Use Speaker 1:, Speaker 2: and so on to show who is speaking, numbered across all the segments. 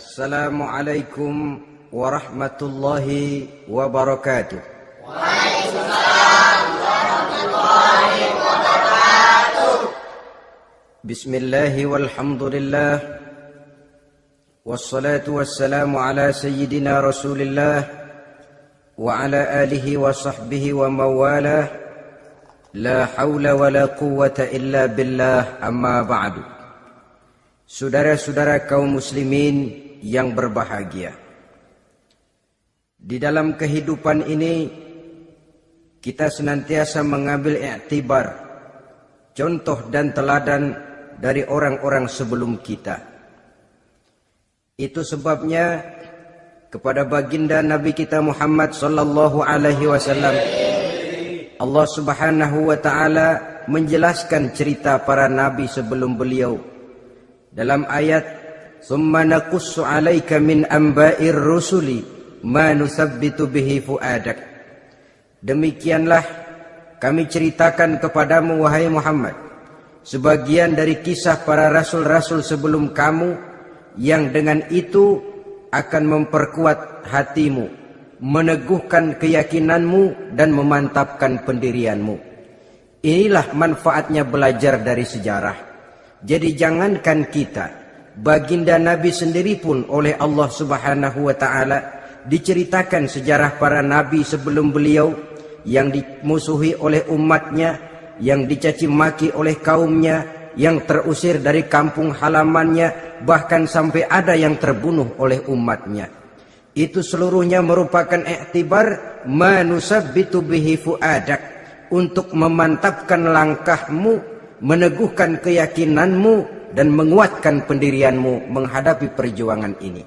Speaker 1: Assalamualaikum warahmatullahi wabarakatuh.
Speaker 2: Waalaikumsalam warahmatullahi wabarakatuh.
Speaker 1: Bismillahi walhamdulillah. Wassalatu wassalamu ala sayyidina Rasulillah wa ala alihi wa sahbihi wa mawalah. La hawla wa la quwwata illa billah, amma ba'du. Saudara-saudara kaum muslimin yang berbahagia, di dalam kehidupan ini kita senantiasa mengambil iktibar, contoh dan teladan dari orang-orang sebelum kita. Itu sebabnya kepada baginda Nabi kita Muhammad sallallahu alaihi wasallam Allah Subhanahu wa taala menjelaskan cerita para nabi sebelum beliau dalam ayat "Tsumma naqussu 'alaika min amba'ir rusuli ma nusabbitu bihi fu'adak." Demikianlah kami ceritakan kepadamu wahai Muhammad sebagian dari kisah para rasul-rasul sebelum kamu yang dengan itu akan memperkuat hatimu, meneguhkan keyakinanmu dan memantapkan pendirianmu. Inilah manfaatnya belajar dari sejarah. Jadi jangankan kita, baginda Nabi sendiri pun oleh Allah Subhanahu wa taala diceritakan sejarah para nabi sebelum beliau yang dimusuhi oleh umatnya, yang dicaci maki oleh kaumnya, yang terusir dari kampung halamannya, bahkan sampai ada yang terbunuh oleh umatnya. Itu seluruhnya merupakan iktibar manusabbitu bihi fuadak, untuk memantapkan langkahmu, meneguhkan keyakinanmu dan menguatkan pendirianmu menghadapi perjuangan ini.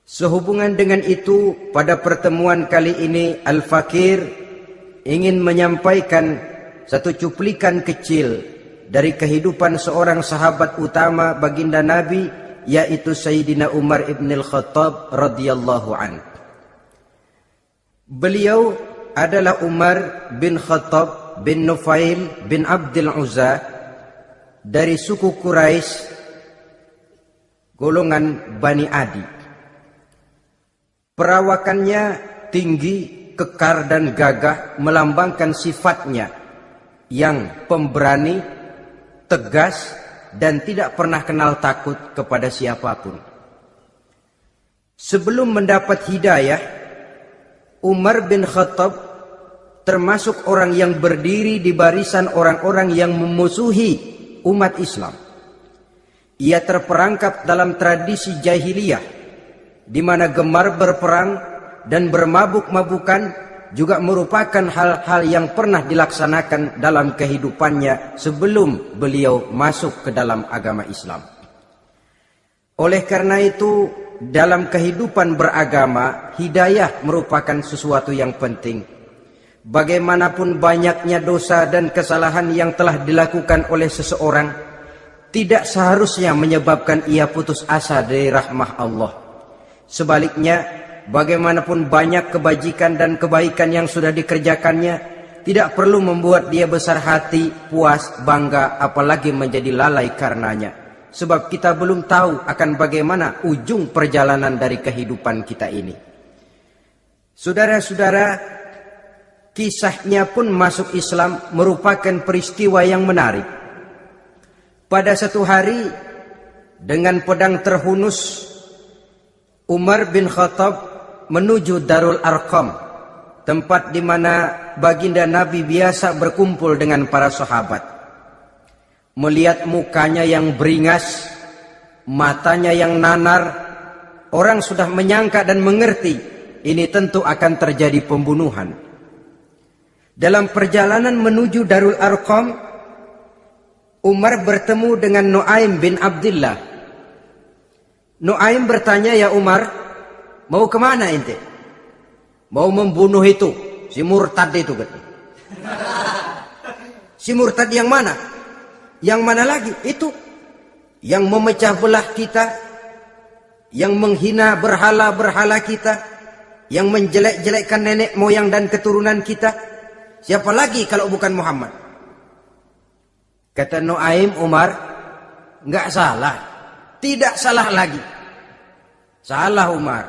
Speaker 1: Sehubungan dengan itu, pada pertemuan kali ini Al-Fakir ingin menyampaikan satu cuplikan kecil dari kehidupan seorang sahabat utama baginda Nabi, yaitu Sayyidina Umar ibn al-Khattab radhiyallahu an. Beliau adalah Umar bin Khattab bin Nufail bin Abdul Uzza dari suku Quraisy golongan Bani Adi. Perawakannya tinggi, kekar dan gagah, melambangkan sifatnya yang pemberani, tegas dan tidak pernah kenal takut kepada siapapun. Sebelum mendapat hidayah, Umar bin Khattab termasuk orang yang berdiri di barisan orang-orang yang memusuhi umat Islam. Ia terperangkap dalam tradisi jahiliyah, di mana gemar berperang dan bermabuk-mabukan juga merupakan hal-hal yang pernah dilaksanakan dalam kehidupannya sebelum beliau masuk ke dalam agama Islam. Oleh karena itu, dalam kehidupan beragama, hidayah merupakan sesuatu yang penting. Bagaimanapun banyaknya dosa dan kesalahan yang telah dilakukan oleh seseorang, tidak seharusnya menyebabkan ia putus asa dari rahmah Allah. Sebaliknya, bagaimanapun banyak kebajikan dan kebaikan yang sudah dikerjakannya, tidak perlu membuat dia besar hati, puas, bangga, apalagi menjadi lalai karenanya. Sebab kita belum tahu akan bagaimana ujung perjalanan dari kehidupan kita ini. Saudara-saudara, kisahnya pun masuk Islam merupakan peristiwa yang menarik. Pada satu hari, dengan pedang terhunus, Umar bin Khattab menuju Darul Arqam, tempat di mana baginda Nabi biasa berkumpul dengan para sahabat. Melihat mukanya yang beringas, matanya yang nanar, orang sudah menyangka dan mengerti ini tentu akan terjadi pembunuhan. Dalam perjalanan menuju Darul Arqam, Umar bertemu dengan Nuaim bin Abdullah. Nuaim bertanya, "Ya Umar, mau kemana ente?" "Mau membunuh itu, si murtad itu." "Si murtad yang mana?" "Yang mana lagi? Itu yang memecah belah kita, yang menghina berhala-berhala kita, yang menjelek-jelekkan nenek moyang dan keturunan kita. Siapa lagi kalau bukan Muhammad?" Kata Nuaim, "Umar, enggak salah. Tidak salah lagi. Salah Umar.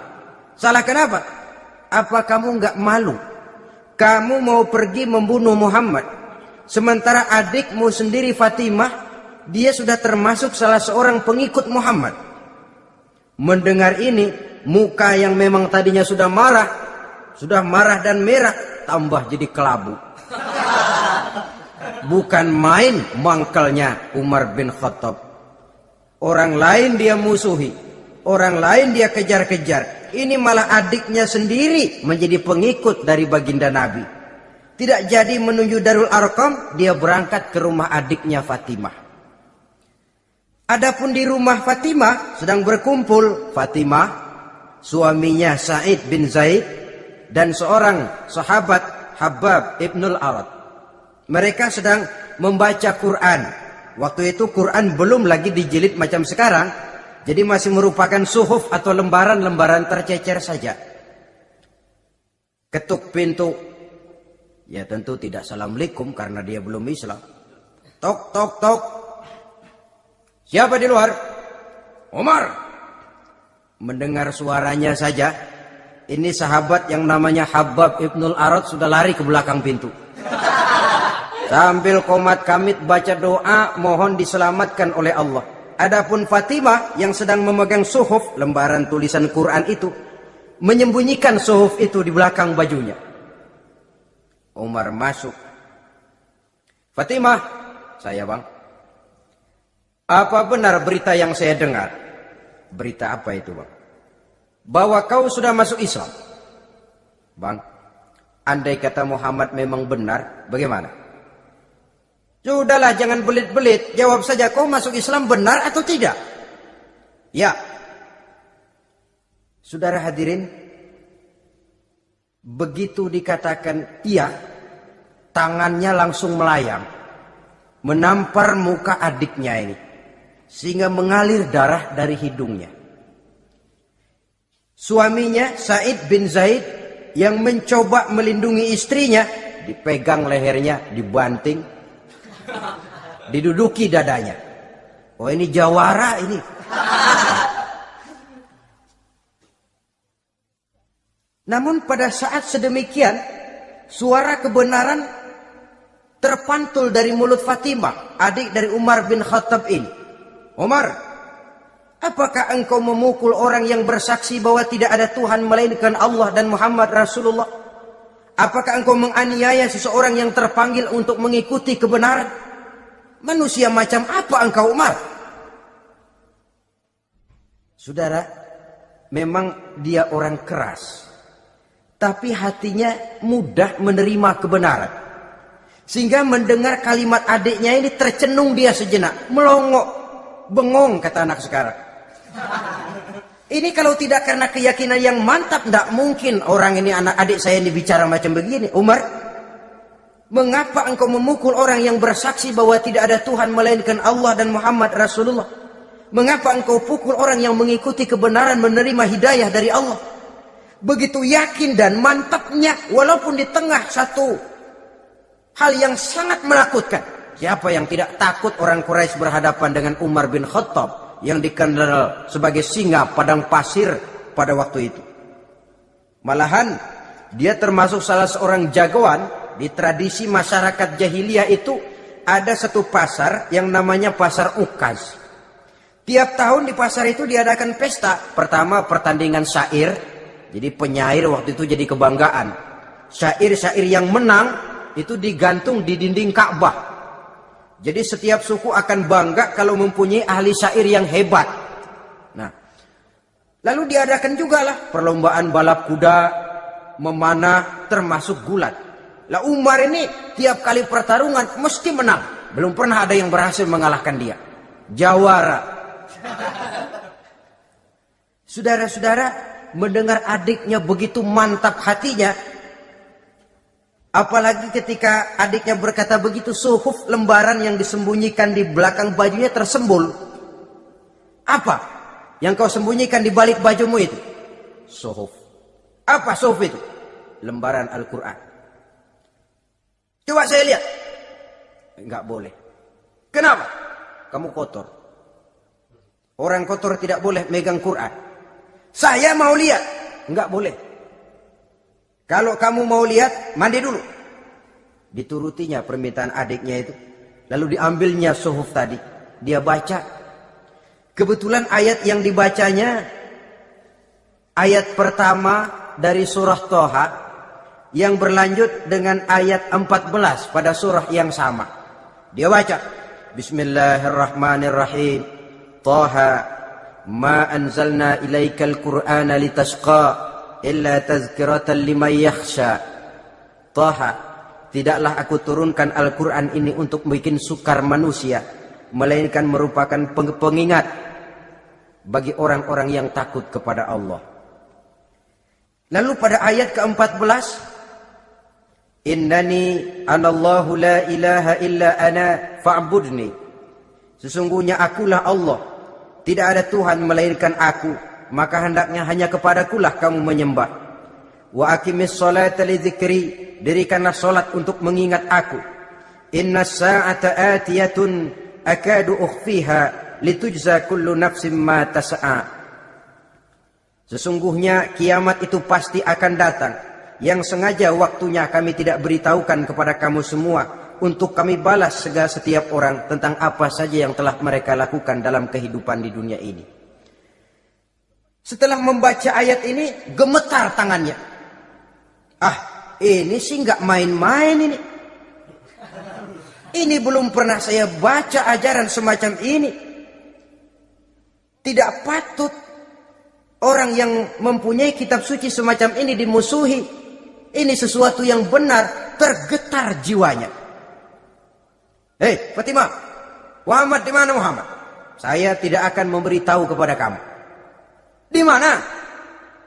Speaker 1: Salah kenapa? Apa kamu nggak malu? Kamu mau pergi membunuh Muhammad, sementara adikmu sendiri Fatimah, dia sudah termasuk salah seorang pengikut Muhammad. Mendengar ini, muka yang memang tadinya sudah marah dan merah, tambah jadi kelabu. Bukan main mangkelnya Umar bin Khattab. Orang lain dia musuhi, orang lain dia kejar-kejar. Ini malah adiknya sendiri menjadi pengikut dari baginda Nabi. Tidak jadi menuju Darul Arqam, dia berangkat ke rumah adiknya Fatimah. Adapun di rumah Fatimah sedang berkumpul Fatimah, suaminya Sa'id bin Zaid, dan seorang sahabat Habab ibnul Arad. Mereka sedang membaca Quran. Waktu itu Quran belum lagi dijilid macam sekarang, jadi masih merupakan suhuf atau lembaran-lembaran tercecer saja. Ketuk pintu. Ya tentu tidak assalamualaikum karena dia belum Islam. Tok, tok, tok. Siapa di luar? Umar. Mendengar suaranya saja, ini sahabat yang namanya Habab ibnul Arad sudah lari ke belakang pintu. Sambil komat kamit baca doa mohon diselamatkan oleh Allah. Adapun Fatimah yang sedang memegang suhuf, lembaran tulisan Quran itu, menyembunyikan suhuf itu di belakang bajunya. Umar masuk. Fatimah, saya bang. Apa benar berita yang saya dengar? Berita apa itu bang? Bahwa kau sudah masuk Islam. Bang, andai kata Muhammad memang benar, bagaimana? Sudahlah, jangan belit-belit. Jawab saja, kau masuk Islam benar atau tidak? Ya. Saudara hadirin, begitu dikatakan iya, tangannya langsung melayang, menampar muka adiknya ini, sehingga mengalir darah dari hidungnya. Suaminya Sa'id bin Zaid yang mencoba melindungi istrinya, dipegang lehernya, dibanting, diduduki dadanya. Oh ini jawara ini. Namun pada saat sedemikian, suara kebenaran terpantul dari mulut Fatimah, adik dari Umar bin Khattab ini. Umar, apakah engkau memukul orang yang bersaksi bahwa tidak ada Tuhan melainkan Allah dan Muhammad Rasulullah? Apakah engkau menganiaya seseorang yang terpanggil untuk mengikuti kebenaran? Manusia macam apa engkau Umar? Saudara, memang dia orang keras, tapi hatinya mudah menerima kebenaran. Sehingga mendengar kalimat adiknya ini tercenung dia sejenak, melongok, bengong kata anak sekarang. Ini kalau tidak karena keyakinan yang mantap, tidak mungkin orang ini, anak adik saya ini bicara macam begini. Umar, mengapa engkau memukul orang yang bersaksi bahwa tidak ada Tuhan melainkan Allah dan Muhammad Rasulullah? Mengapa engkau pukul orang yang mengikuti kebenaran, menerima hidayah dari Allah? Begitu yakin dan mantapnya, walaupun di tengah satu hal yang sangat menakutkan. Siapa yang tidak takut orang Quraisy berhadapan dengan Umar bin Khattab yang dikenal sebagai singa padang pasir pada waktu itu? Malahan dia termasuk salah seorang jagoan. Di tradisi masyarakat jahiliyah itu ada satu pasar yang namanya pasar Ukaz. Tiap tahun di pasar itu diadakan pesta. Pertama pertandingan syair. Jadi penyair waktu itu jadi kebanggaan. Syair-syair yang menang itu digantung di dinding Ka'bah. Jadi setiap suku akan bangga kalau mempunyai ahli syair yang hebat. Nah, lalu diadakan juga lah perlombaan balap kuda, memanah, termasuk gulat. Lah Umar ini tiap kali pertarungan mesti menang. Belum pernah ada yang berhasil mengalahkan dia. Jawara. Saudara-saudara, mendengar adiknya begitu mantap hatinya, apalagi ketika adiknya berkata begitu, suhuf, lembaran yang disembunyikan di belakang bajunya tersembul. Apa yang kau sembunyikan di balik bajumu itu? Suhuf. Apa suhuf itu? Lembaran Al-Quran. Coba saya lihat. Enggak boleh. Kenapa? Kamu kotor. Orang kotor tidak boleh megang Quran. Saya mau lihat. Enggak boleh. Kalau kamu mau lihat, mandi dulu. Diturutinya permintaan adiknya itu. Lalu diambilnya suhuf tadi. Dia baca. Kebetulan ayat yang dibacanya ayat pertama dari surah Toha yang berlanjut dengan ayat 14 pada surah yang sama. Dia baca, Bismillahirrahmanirrahim. Toha, ma anzalna ilaikal Qur'ana litashqa illa tazkiratan liman yakhsha. Toha, tidaklah aku turunkan Al-Quran ini untuk bikin sukar manusia, melainkan merupakan pengingat bagi orang-orang yang takut kepada Allah. Lalu pada ayat ke-14, Innani anallahu la ilaha illa ana fa'budni. Sesungguhnya akulah Allah, tidak ada Tuhan melainkan aku, maka hendaknya hanya kepadakulah kamu menyembah. Wa aqimis sholata li dzikri, dirikanlah salat untuk mengingat aku. Innas sa'ata atiyatun akadu ukhfiha litujza kullu nafsin ma tas'a. Sesungguhnya kiamat itu pasti akan datang, yang sengaja waktunya kami tidak beritahukan kepada kamu semua, untuk kami balas segala setiap orang tentang apa saja yang telah mereka lakukan dalam kehidupan di dunia ini. Setelah membaca ayat ini, gemetar tangannya. Ini sih nggak main-main ini. Ini belum pernah saya baca ajaran semacam ini. Tidak patut orang yang mempunyai kitab suci semacam ini dimusuhi. Ini sesuatu yang benar, tergetar jiwanya. Hei Fatimah, Muhammad di mana Muhammad? Saya tidak akan memberitahu kepada kamu. Di mana?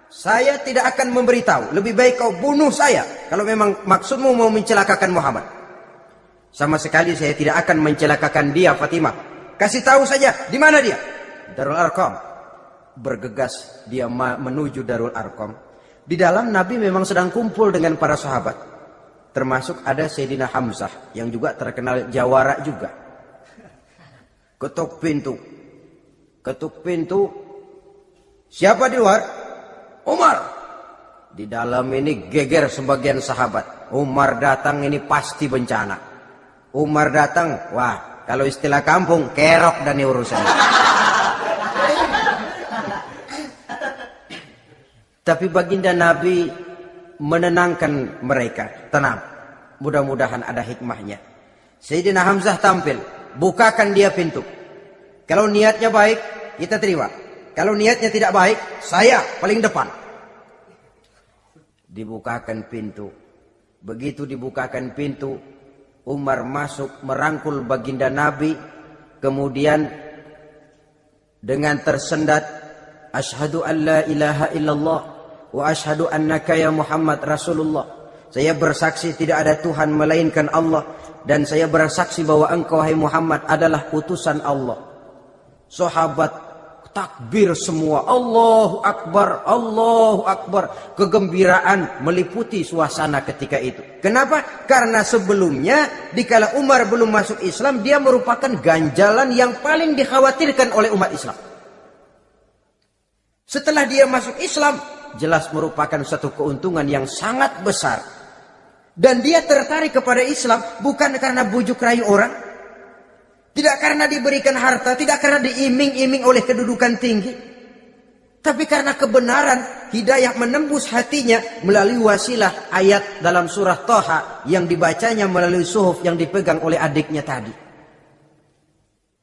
Speaker 1: Saya tidak akan memberitahu. Lebih baik kau bunuh saya kalau memang maksudmu mau mencelakakan Muhammad. Sama sekali saya tidak akan mencelakakan dia, Fatimah. Kasih tahu saja, di mana dia? Darul Arqam. Bergegas dia menuju Darul Arqam. Di dalam Nabi memang sedang kumpul dengan para sahabat. Termasuk ada Sayyidina Hamzah yang juga terkenal jawara juga. Ketuk pintu. Ketuk pintu. Siapa di luar? Umar. Di dalam ini geger sebagian sahabat. Umar datang ini pasti bencana. Umar datang, wah, kalau istilah kampung, kerok dan urusan. Tapi baginda Nabi menenangkan mereka. Tenang, mudah-mudahan ada hikmahnya. Sayyidina Hamzah tampil, bukakan dia pintu. Kalau niatnya baik, kita terima. Kalau niatnya tidak baik, saya paling depan. Dibukakan pintu. Begitu dibukakan pintu, Umar masuk merangkul baginda Nabi. Kemudian dengan tersendat, Asyhadu an la ilaha illallah wa asyhadu annaka ya Muhammad Rasulullah. Saya bersaksi tidak ada Tuhan melainkan Allah, dan saya bersaksi bahwa engkau hai Muhammad adalah utusan Allah. Sahabat takbir semua, Allahu Akbar, Allahu Akbar. Kegembiraan meliputi suasana ketika itu. Kenapa? Karena sebelumnya dikala Umar belum masuk Islam, dia merupakan ganjalan yang paling dikhawatirkan oleh umat Islam. Setelah dia masuk Islam, jelas merupakan satu keuntungan yang sangat besar. Dan dia tertarik kepada Islam bukan karena bujuk rayu orang, tidak karena diberikan harta, tidak karena diiming-iming oleh kedudukan tinggi, tapi karena kebenaran, hidayah menembus hatinya melalui wasilah ayat dalam surah Toha yang dibacanya melalui suhuf yang dipegang oleh adiknya tadi.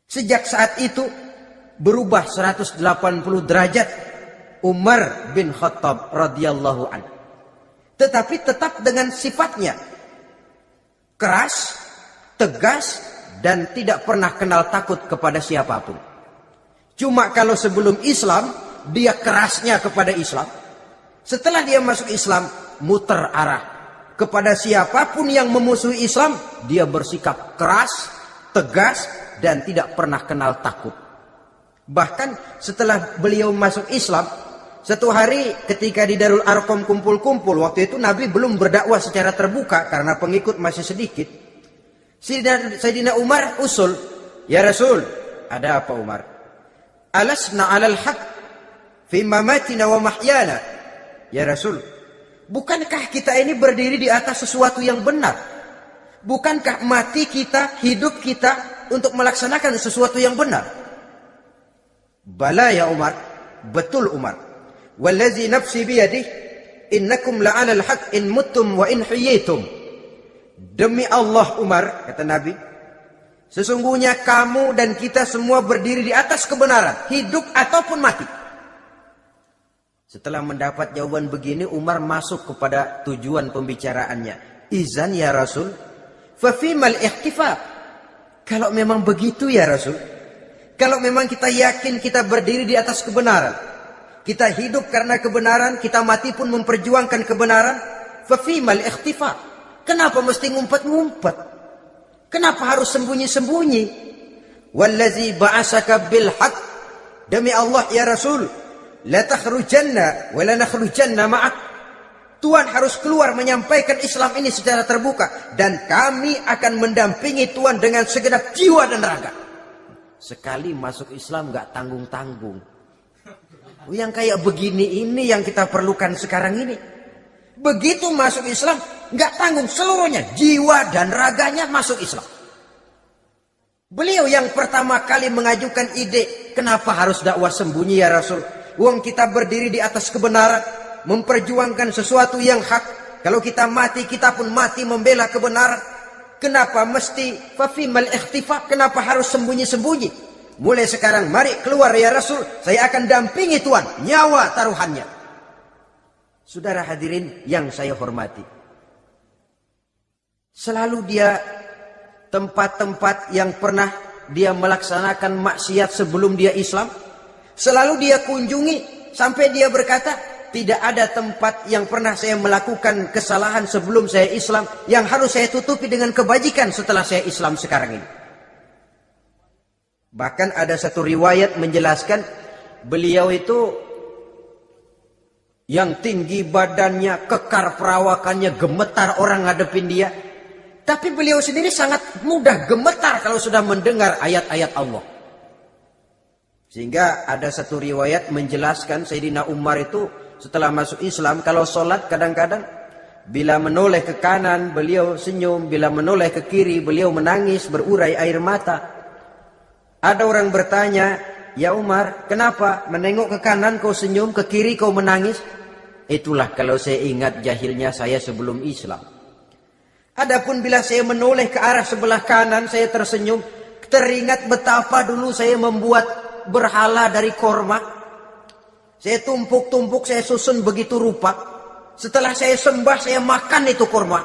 Speaker 1: Sejak saat itu berubah 180 derajat Umar bin Khattab radhiyallahu anhu. Tetapi tetap dengan sifatnya keras, tegas, dan tidak pernah kenal takut kepada siapapun. Cuma kalau sebelum Islam, dia kerasnya kepada Islam. Setelah dia masuk Islam, muter arah. Kepada siapapun yang memusuhi Islam, dia bersikap keras, tegas, dan tidak pernah kenal takut. Bahkan setelah beliau masuk Islam, satu hari ketika di Darul Arqam kumpul-kumpul, waktu itu Nabi belum berdakwah secara terbuka karena pengikut masih sedikit. Sayyidina Umar usul, ya Rasul, ada apa Umar? Alasna alal haq, fi mamatina wa mahyana. Ya Rasul, bukankah kita ini berdiri di atas sesuatu yang benar? Bukankah mati kita, hidup kita untuk melaksanakan sesuatu yang benar? Bala ya Umar, betul Umar. Wallazi nafsi biyadih, innakum la'ala al-haq in muttum wa in hiyitum. Demi Allah Umar, kata Nabi, sesungguhnya kamu dan kita semua berdiri di atas kebenaran, hidup ataupun mati. Setelah mendapat jawaban begini, Umar masuk kepada tujuan pembicaraannya. Izan ya Rasul, fafimal ikhtifaf. Kalau memang begitu ya Rasul, kalau memang kita yakin kita berdiri di atas kebenaran, kita hidup karena kebenaran, kita mati pun memperjuangkan kebenaran, fafimal ikhtifaf. Kenapa mesti ngumpet-ngumpet? Kenapa harus sembunyi-sembunyi? Wallazi ba'asaka bil haq. Demi Allah ya Rasul, la takhrujanna wa la nakhrujanna ma'ak. Tuhan harus keluar menyampaikan Islam ini secara terbuka, dan kami akan mendampingi Tuhan dengan segenap jiwa dan raga. Sekali masuk Islam gak tanggung-tanggung. Yang kayak begini ini yang kita perlukan sekarang ini. Begitu masuk Islam gak tanggung seluruhnya, jiwa dan raganya masuk Islam. Beliau yang pertama kali mengajukan ide, kenapa harus dakwah sembunyi ya Rasul? Wong kita berdiri di atas kebenaran, memperjuangkan sesuatu yang hak. Kalau kita mati, kita pun mati membela kebenaran. Kenapa mesti fafimal ikhtifaq? Kenapa harus sembunyi-sembunyi? Mulai sekarang mari keluar ya Rasul, saya akan dampingi Tuhan, nyawa taruhannya. Saudara hadirin yang saya hormati, selalu dia tempat-tempat yang pernah dia melaksanakan maksiat sebelum dia Islam, selalu dia kunjungi sampai dia berkata, tidak ada tempat yang pernah saya melakukan kesalahan sebelum saya Islam yang harus saya tutupi dengan kebajikan setelah saya Islam sekarang ini. Bahkan ada satu riwayat menjelaskan beliau itu yang tinggi badannya, kekar perawakannya, gemetar orang ngadepin dia. Tapi beliau sendiri sangat mudah gemetar kalau sudah mendengar ayat-ayat Allah. Sehingga ada satu riwayat menjelaskan Sayyidina Umar itu setelah masuk Islam, kalau sholat kadang-kadang bila menoleh ke kanan beliau senyum, bila menoleh ke kiri beliau menangis berurai air mata. Ada orang bertanya, ya Umar, kenapa menengok ke kanan kau senyum, ke kiri kau menangis? Itulah kalau saya ingat jahilnya saya sebelum Islam. Adapun bila saya menoleh ke arah sebelah kanan saya tersenyum, teringat betapa dulu saya membuat berhala dari korma. Saya tumpuk-tumpuk, saya susun begitu rupa. Setelah saya sembah, saya makan itu korma.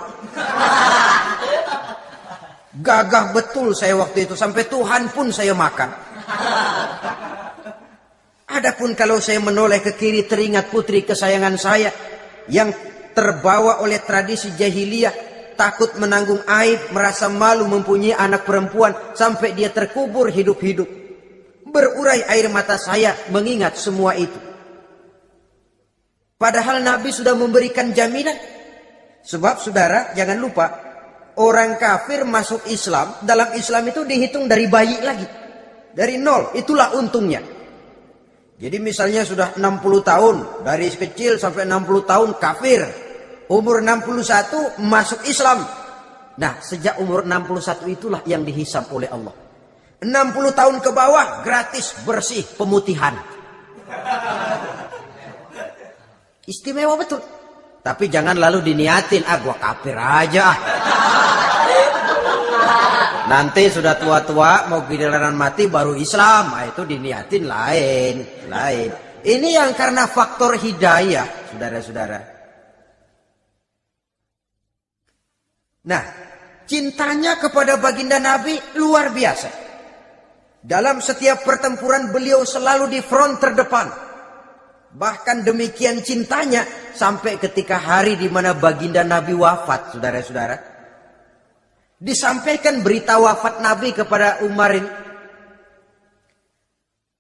Speaker 1: Gagah betul saya waktu itu, sampai Tuhan pun saya makan. Adapun kalau saya menoleh ke kiri, teringat putri kesayangan saya yang terbawa oleh tradisi jahiliyah, takut menanggung aib, merasa malu mempunyai anak perempuan sampai dia terkubur hidup-hidup. Berurai air mata saya mengingat semua itu. Padahal Nabi sudah memberikan jaminan. Sebab saudara jangan lupa, orang kafir masuk Islam, dalam Islam itu dihitung dari bayi lagi. Dari nol, itulah untungnya. Jadi misalnya sudah 60 tahun, dari kecil sampai 60 tahun kafir. Umur 61 masuk Islam. Nah, sejak umur 61 itulah yang dihisab oleh Allah. 60 tahun ke bawah gratis bersih pemutihan. Istimewa betul. Tapi jangan lalu diniatin, gua kafir aja. Nanti sudah tua-tua mau giliran mati baru Islam. Nah, itu diniatin lain. Ini yang karena faktor hidayah, saudara-saudara. Nah, cintanya kepada baginda Nabi luar biasa. Dalam setiap pertempuran beliau selalu di front terdepan. Bahkan demikian cintanya sampai ketika hari di mana baginda Nabi wafat, saudara-saudara. Disampaikan berita wafat Nabi kepada Umar ini.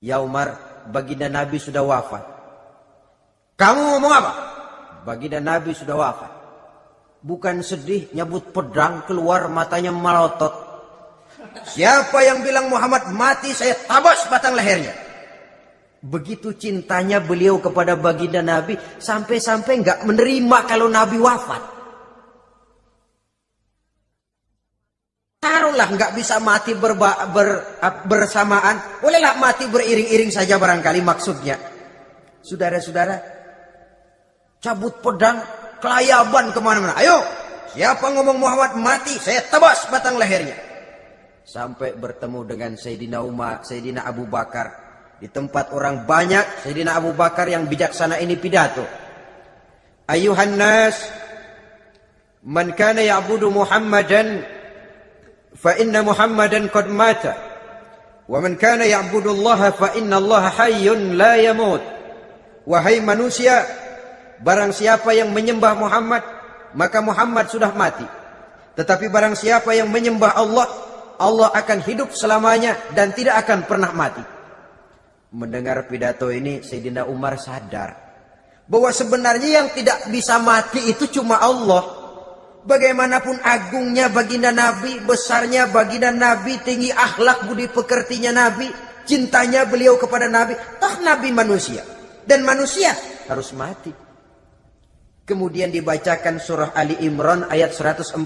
Speaker 1: Ya Umar, baginda Nabi sudah wafat. Kamu ngomong apa? Baginda Nabi sudah wafat. Bukan sedih, nyabut pedang keluar matanya melotot. Siapa yang bilang Muhammad mati, saya tabas batang lehernya. Begitu cintanya beliau kepada baginda Nabi, sampai-sampai nggak menerima kalau Nabi wafat. Taruhlah nggak bisa mati bersamaan, bolehlah mati beriring-iring saja barangkali maksudnya. Saudara-saudara, cabut pedang, kelayaban kemana-mana. Ayo, siapa ngomong Muhammad mati, saya tebas batang lehernya. Sampai bertemu dengan Sayyidina Umar, Sayyidina Abu Bakar. Di tempat orang banyak, Sayyidina Abu Bakar yang bijaksana ini pidato. Ayuhan nas, man kana ya'budu Muhammadan, fa inna Muhammadan qad mata. Wa man kana ya'budu Allah, fa inna Allah hayyun la yamut. Wahai manusia, barang siapa yang menyembah Muhammad, maka Muhammad sudah mati. Tetapi barang siapa yang menyembah Allah, Allah akan hidup selamanya dan tidak akan pernah mati. Mendengar pidato ini, Sayyidina Umar sadar bahwa sebenarnya yang tidak bisa mati itu cuma Allah. Bagaimanapun agungnya baginda Nabi, besarnya baginda Nabi, tinggi akhlak budi pekertinya Nabi, cintanya beliau kepada Nabi, toh Nabi manusia. Dan manusia harus mati. Kemudian dibacakan surah Ali Imran ayat 144.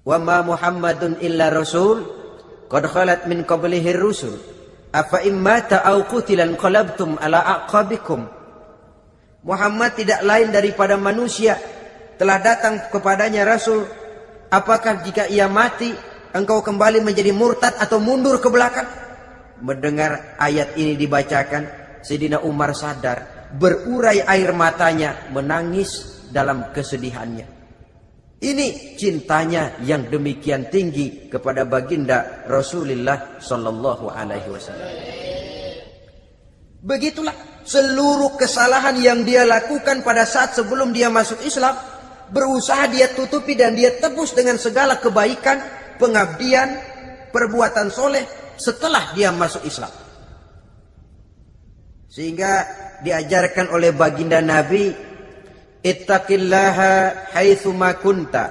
Speaker 1: Wa ma Muhammadun illa rasul qad khalat min qablihi rusul afa immata aw qutilan qalabtum ala aqabikum. Muhammad tidak lain daripada manusia, telah datang kepadanya rasul. Apakah jika ia mati engkau kembali menjadi murtad atau mundur ke belakang? Mendengar ayat ini dibacakan, Sayyidina Umar sadar, berurai air matanya, menangis dalam kesedihannya. Ini cintanya yang demikian tinggi kepada baginda Rasulullah sallallahu alaihi wasallam. Begitulah seluruh kesalahan yang dia lakukan pada saat sebelum dia masuk Islam, berusaha dia tutupi dan dia tebus dengan segala kebaikan, pengabdian, perbuatan soleh setelah dia masuk Islam. Sehingga diajarkan oleh baginda Nabi, ittaqillaha haitsu ma kunta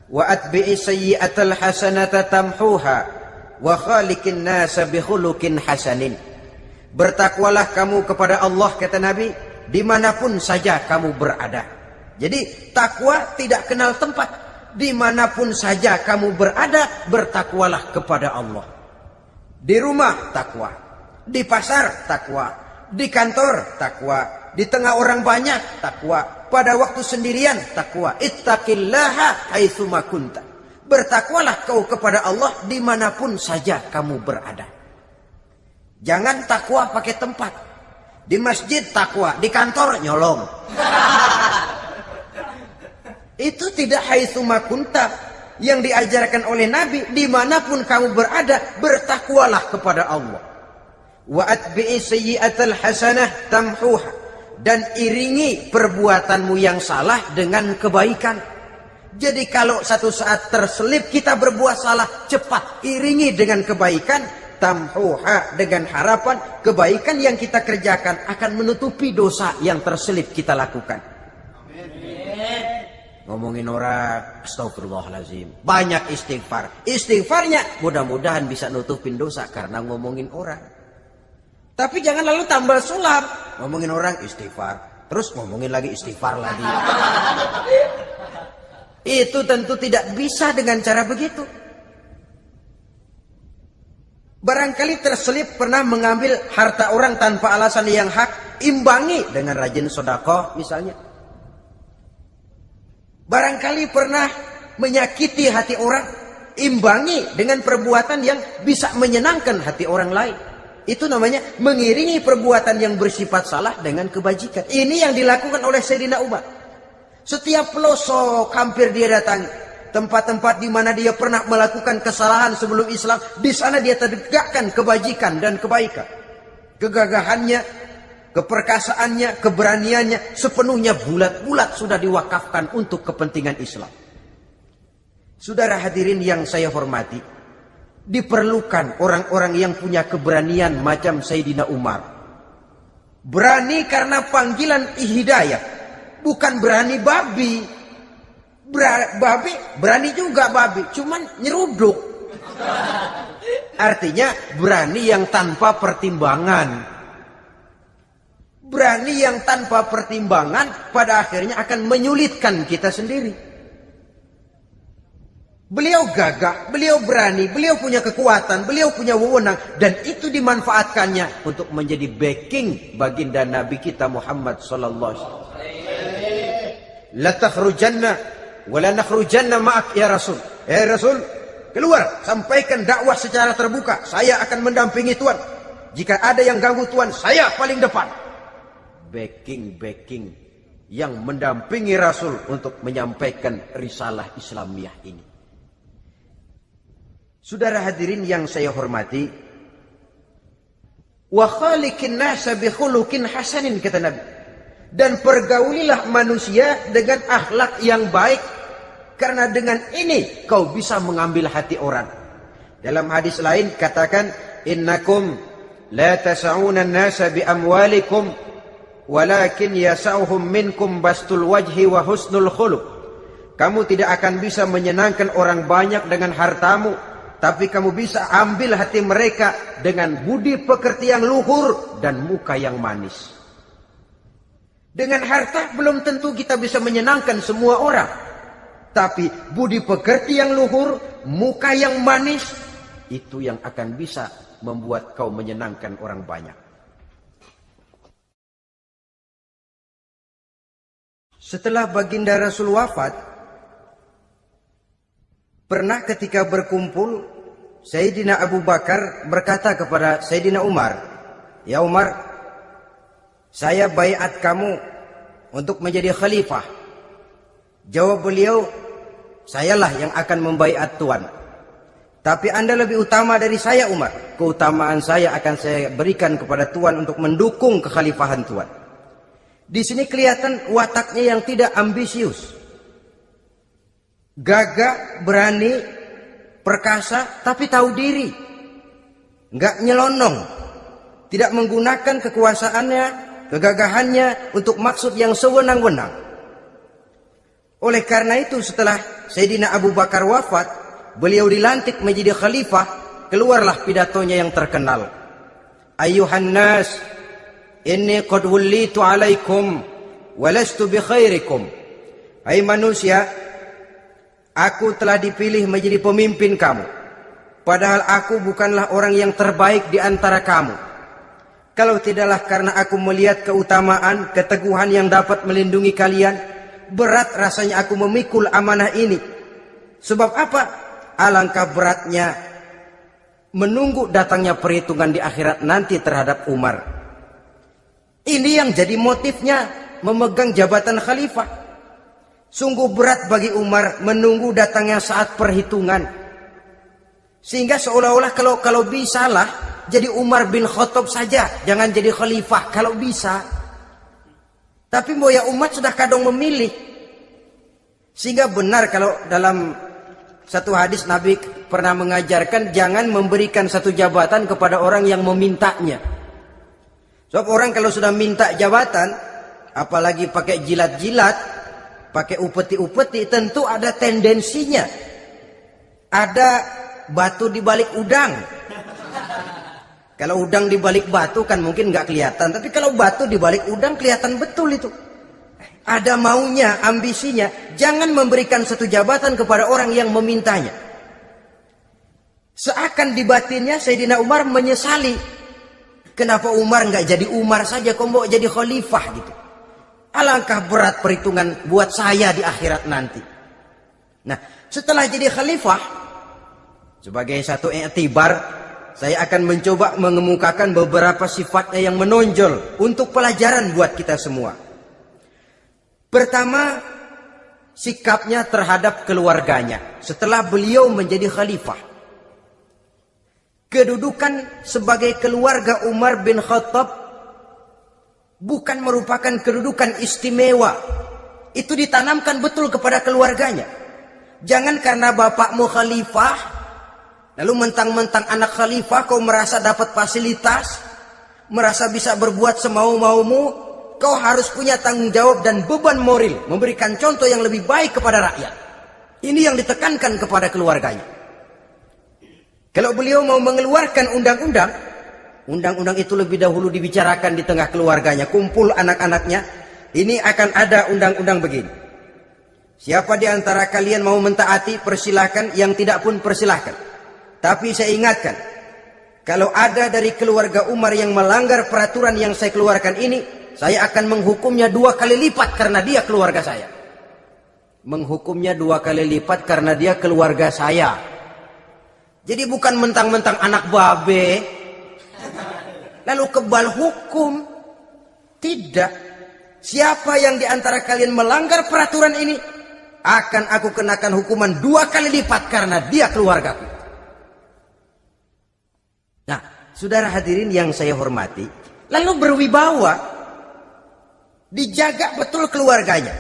Speaker 1: wa atbi'i sayyi'atal hasanata tamhuha wa khaliqin nasa bi khuluqin hasanin. Bertakwalah kamu kepada Allah, kata Nabi, dimanapun saja kamu berada. Jadi takwa tidak kenal tempat. Dimanapun saja kamu berada, bertakwalah kepada Allah. Di rumah takwa, di pasar takwa, di kantor takwa, di tengah orang banyak takwa, pada waktu sendirian takwa. Ittaqillaha haitsu ma kunta. Bertakwalah kau kepada Allah dimanapun saja kamu berada. Jangan takwa pakai tempat. Di masjid takwa, di kantor nyolong. Itu tidak haitsu ma kunta. Yang diajarkan oleh Nabi, dimanapun kamu berada, bertakwalah kepada Allah. Wa atbi'i sayyi'atal hasanah tamhuha. Dan iringi perbuatanmu yang salah dengan kebaikan. Jadi kalau satu saat terselip kita berbuat salah, cepat iringi dengan kebaikan. Tamhuha, dengan harapan kebaikan yang kita kerjakan akan menutupi dosa yang terselip kita lakukan. Ngomongin orang, astagfirullahaladzim, banyak istighfar. Istighfarnya mudah-mudahan bisa nutupin dosa karena ngomongin orang. Tapi jangan lalu tambal sulam, ngomongin orang istighfar, terus ngomongin lagi istighfar lagi. Itu tentu tidak bisa dengan cara begitu. Barangkali terselip pernah mengambil harta orang tanpa alasan yang hak, imbangi dengan rajin sedekah misalnya. Barangkali pernah menyakiti hati orang, imbangi dengan perbuatan yang bisa menyenangkan hati orang lain. Itu namanya mengiringi perbuatan yang bersifat salah dengan kebajikan. Ini yang dilakukan oleh Sayyidina Umar. Setiap pelosok hampir dia datangi. Tempat-tempat di mana dia pernah melakukan kesalahan sebelum Islam, di sana dia tegakkan kebajikan dan kebaikan. Kegagahannya, keperkasaannya, keberaniannya sepenuhnya bulat-bulat sudah diwakafkan untuk kepentingan Islam. Saudara hadirin yang saya hormati, diperlukan orang-orang yang punya keberanian macam Sayyidina Umar. Berani karena panggilan hidayah, bukan berani babi. Babi berani juga babi, cuman nyeruduk. Artinya berani yang tanpa pertimbangan. Berani yang tanpa pertimbangan pada akhirnya akan menyulitkan kita sendiri. Beliau gagah, beliau berani, beliau punya kekuatan, beliau punya wewenang, dan itu dimanfaatkannya untuk menjadi backing baginda Nabi kita Muhammad sallallahu alaihi wasallam. La takhrujanna wa la nakhrujanna ma'ak ya Rasul. Rasul, keluar, sampaikan dakwah secara terbuka. Saya akan mendampingi Tuhan. Jika ada yang ganggu Tuhan, saya paling depan. Backing yang mendampingi Rasul untuk menyampaikan risalah Islamiyah ini. Saudara hadirin yang saya hormati, wa khaliqin nasa bi khuluqin hasanin, kata Nabi, dan pergaulilah manusia dengan akhlak yang baik, karena dengan ini kau bisa mengambil hati orang. Dalam hadis lain katakan, innakum la tas'una an-nasa bi amwalikum walakin yas'uhum minkum bastul wajhi wa husnul khuluq. Kamu tidak akan bisa menyenangkan orang banyak dengan hartamu, tapi kamu bisa ambil hati mereka dengan budi pekerti yang luhur dan muka yang manis. Dengan harta belum tentu kita bisa menyenangkan semua orang, tapi budi pekerti yang luhur, muka yang manis, itu yang akan bisa membuat kau menyenangkan orang banyak. Setelah baginda Rasul wafat, pernah ketika berkumpul, Sayyidina Abu Bakar berkata kepada Sayyidina Umar, "Ya Umar, saya baiat kamu untuk menjadi khalifah." Jawab beliau, "Sayalah yang akan membaiat Tuan. Tapi Anda lebih utama dari saya, Umar. Keutamaan saya akan saya berikan kepada Tuan untuk mendukung kekhalifahan Tuan." Di sini kelihatan wataknya yang tidak ambisius. Gagah, berani, perkasa, tapi tahu diri. Enggak nyelonong. Tidak menggunakan kekuasaannya, kegagahannya untuk maksud yang sewenang-wenang. Oleh karena itu setelah Sayyidina Abu Bakar wafat, beliau dilantik menjadi khalifah, keluarlah pidatonya yang terkenal. Ayuhan nas, inni qad wullitu alaikum walastu bi khairikum. Hai manusia, aku telah dipilih menjadi pemimpin kamu, padahal aku bukanlah orang yang terbaik di antara kamu. Kalau tidaklah karena aku melihat keutamaan, keteguhan yang dapat melindungi kalian, berat rasanya aku memikul amanah ini. Sebab apa? Alangkah beratnya menunggu datangnya perhitungan di akhirat nanti terhadap Umar. Ini yang jadi motifnya memegang jabatan khalifah. Sungguh berat bagi Umar menunggu datangnya saat perhitungan. Sehingga seolah-olah kalau bisalah jadi Umar bin Khattab saja, jangan jadi khalifah kalau bisa. Tapi boya umat sudah kadang memilih. Sehingga benar kalau dalam satu hadis Nabi pernah mengajarkan jangan memberikan satu jabatan kepada orang yang memintanya. Sebab orang kalau sudah minta jabatan, apalagi pakai jilat-jilat, pakai upeti-upeti, tentu ada tendensinya. Ada batu di balik udang. Kalau udang di balik batu kan mungkin nggak kelihatan, tapi kalau batu di balik udang kelihatan betul itu. Ada maunya, ambisinya. Jangan memberikan satu jabatan kepada orang yang memintanya. Seakan di batinnya Sayyidina Umar menyesali. Kenapa Umar nggak jadi Umar saja, kok mau jadi khalifah gitu? Alangkah berat perhitungan buat saya di akhirat nanti. Nah, setelah jadi khalifah, sebagai satu i'tibar, saya akan mencoba mengemukakan beberapa sifatnya yang menonjol untuk pelajaran buat kita semua. Pertama, sikapnya terhadap keluarganya setelah beliau menjadi khalifah. Kedudukan sebagai keluarga Umar bin Khattab bukan merupakan kedudukan istimewa. Itu ditanamkan betul kepada keluarganya. Jangan karena bapakmu khalifah, lalu mentang-mentang anak khalifah kau merasa dapat fasilitas, merasa bisa berbuat semau-maumu, kau harus punya tanggung jawab dan beban moral, memberikan contoh yang lebih baik kepada rakyat. Ini yang ditekankan kepada keluarganya. Kalau beliau mau mengeluarkan undang-undang, undang-undang itu lebih dahulu dibicarakan di tengah keluarganya, kumpul anak-anaknya, ini akan ada undang-undang begini. Siapa di antara kalian mau mentaati, persilahkan, yang tidak pun persilahkan. Tapi saya ingatkan, kalau ada dari keluarga Umar yang melanggar peraturan yang saya keluarkan ini, saya akan menghukumnya 2 kali lipat karena dia keluarga saya. Menghukumnya 2 kali lipat karena dia keluarga saya. Jadi bukan mentang-mentang anak babe, lalu kebal hukum. Tidak. Siapa yang di antara kalian melanggar peraturan ini, akan aku kenakan hukuman 2 kali lipat karena dia keluargaku. Nah, saudara hadirin yang saya hormati, lalu berwibawa, dijaga betul keluarganya.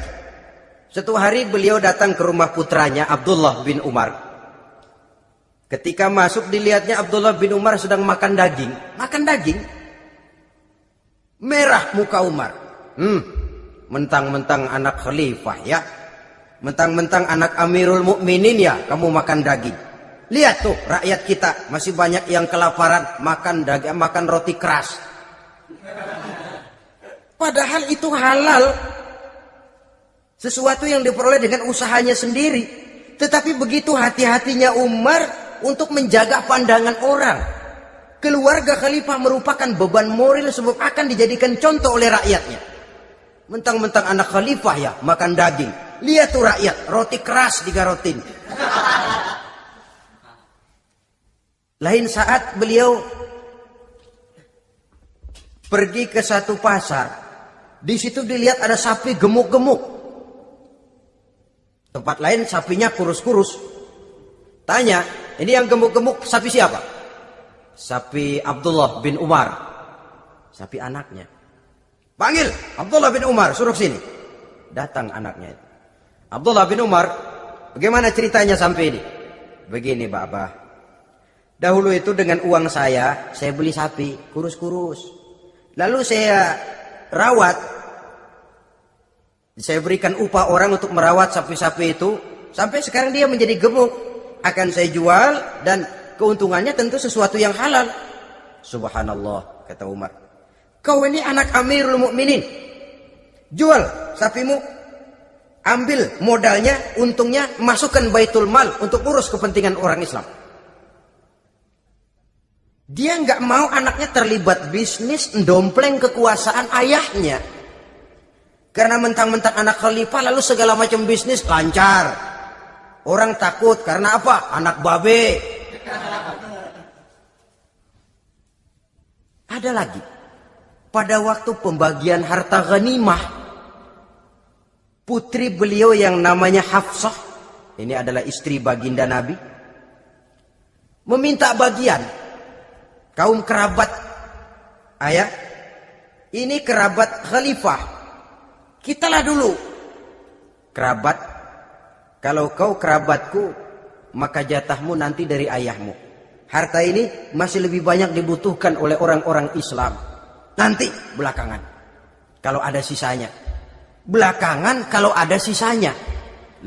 Speaker 1: Suatu hari beliau datang ke rumah putranya Abdullah bin Umar. Ketika masuk dilihatnya Abdullah bin Umar sedang makan daging. Makan daging. Merah muka Umar. Mentang-mentang anak khalifah ya. Mentang-mentang anak Amirul Mukminin ya, kamu makan daging. Lihat tuh rakyat kita masih banyak yang kelaparan, makan daging, makan roti keras. Padahal itu halal. Sesuatu yang diperoleh dengan usahanya sendiri. Tetapi begitu hati-hatinya Umar untuk menjaga pandangan orang. Keluarga khalifah merupakan beban moral sebab akan dijadikan contoh oleh rakyatnya. Mentang-mentang anak khalifah ya, makan daging. Lihat tuh rakyat, roti keras digarotin. Lain saat beliau pergi ke satu pasar. Di situ dilihat ada sapi gemuk-gemuk. Tempat lain sapinya kurus-kurus. Tanya, ini yang gemuk-gemuk sapi siapa? Sapi Abdullah bin Umar. Sapi anaknya. Panggil Abdullah bin Umar, suruh sini. Datang anaknya itu. Abdullah bin Umar, bagaimana ceritanya sampai ini? Begini, Bapak. Dahulu itu dengan uang saya beli sapi kurus-kurus. Lalu saya rawat. Saya berikan upah orang untuk merawat sapi-sapi itu. Sampai sekarang dia menjadi gemuk. Akan saya jual dan keuntungannya tentu sesuatu yang halal. Subhanallah, kata Umar. Kau ini anak Amirul Mukminin. Jual sapimu. Ambil modalnya, untungnya, masukkan baitul mal untuk urus kepentingan orang Islam. Dia nggak mau anaknya terlibat bisnis, ndompleng kekuasaan ayahnya. Karena mentang-mentang anak khalifah lalu segala macam bisnis lancar. Orang takut karena apa? Anak babe. Ada lagi. Pada waktu pembagian harta ghanimah, putri beliau yang namanya Hafsah, ini adalah istri baginda Nabi, meminta bagian. Kaum kerabat ayah, ini kerabat khalifah, kitalah dulu kerabat. Kalau kau kerabatku, maka jatahmu nanti dari ayahmu. Harta ini masih lebih banyak dibutuhkan oleh orang-orang Islam. Nanti belakangan, kalau ada sisanya. Belakangan kalau ada sisanya.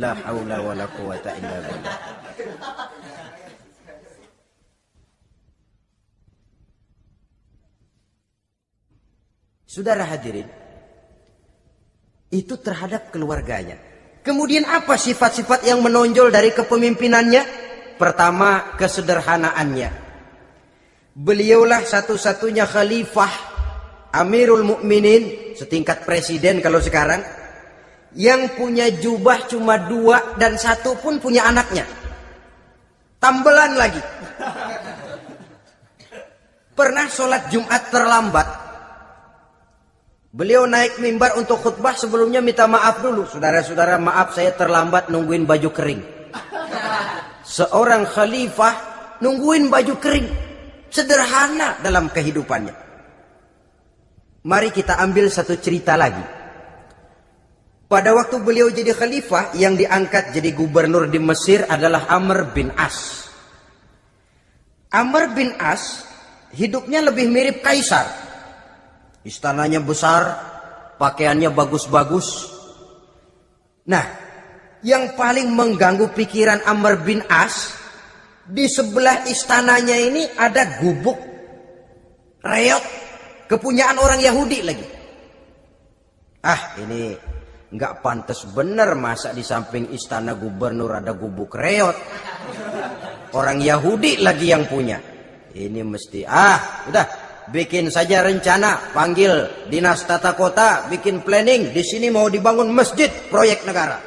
Speaker 1: La haula wala quwata illa billah. Saudara hadirin, itu terhadap keluarganya. Kemudian apa sifat-sifat yang menonjol dari kepemimpinannya? Pertama, kesederhanaannya. Beliaulah satu-satunya khalifah Amirul Mukminin, setingkat presiden kalau sekarang, yang punya jubah cuma 2 dan 1 pun punya anaknya. Tambelan lagi. Pernah sholat Jumat terlambat. Beliau naik mimbar untuk khutbah, sebelumnya minta maaf dulu. Saudara-saudara, maaf saya terlambat nungguin baju kering. Seorang khalifah nungguin baju kering. Sederhana dalam kehidupannya. Mari kita ambil satu cerita lagi. Pada waktu beliau jadi khalifah, yang diangkat jadi gubernur di Mesir adalah Amr bin As. Amr bin As hidupnya lebih mirip kaisar. Istananya besar, pakaiannya bagus-bagus. Nah, yang paling mengganggu pikiran Amr bin As, di sebelah istananya ini ada gubuk reot kepunyaan orang Yahudi lagi. Ini nggak pantas bener, masa di samping istana gubernur ada gubuk reot. Orang Yahudi lagi yang punya. Ini mesti, udah bikin saja rencana, panggil dinas tata kota, bikin planning. Di sini mau dibangun masjid, proyek negara.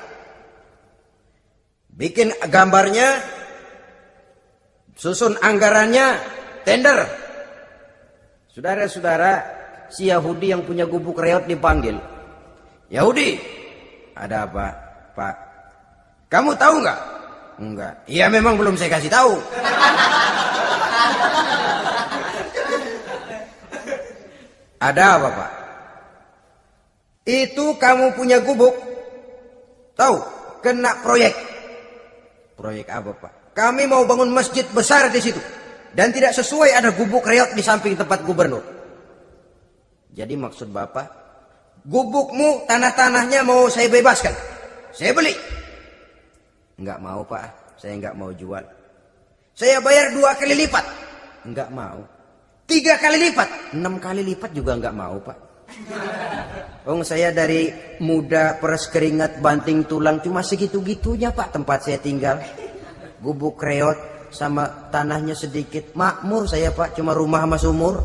Speaker 1: Bikin gambarnya, susun anggarannya, tender. Saudara-saudara, si Yahudi yang punya gubuk reot dipanggil. Yahudi, ada apa, Pak? Kamu tahu nggak? Enggak. Iya, memang belum saya kasih tahu. Ada apa, Pak? Itu kamu punya gubuk. Tahu? Kena proyek. Proyek apa, Pak? Kami mau bangun masjid besar di situ. Dan tidak sesuai ada gubuk reot di samping tempat gubernur. Jadi maksud Bapak, gubukmu, tanah-tanahnya mau saya bebaskan. Saya beli. Enggak mau, Pak. Saya enggak mau jual. Saya bayar 2 kali lipat. Enggak mau. 3 kali lipat. 6 kali lipat juga enggak mau, Pak. Saya dari muda peres keringat banting tulang cuma segitu-gitunya, Pak, tempat saya tinggal. Gubuk reot sama tanahnya sedikit. Makmur saya, Pak, cuma rumah sama sumur.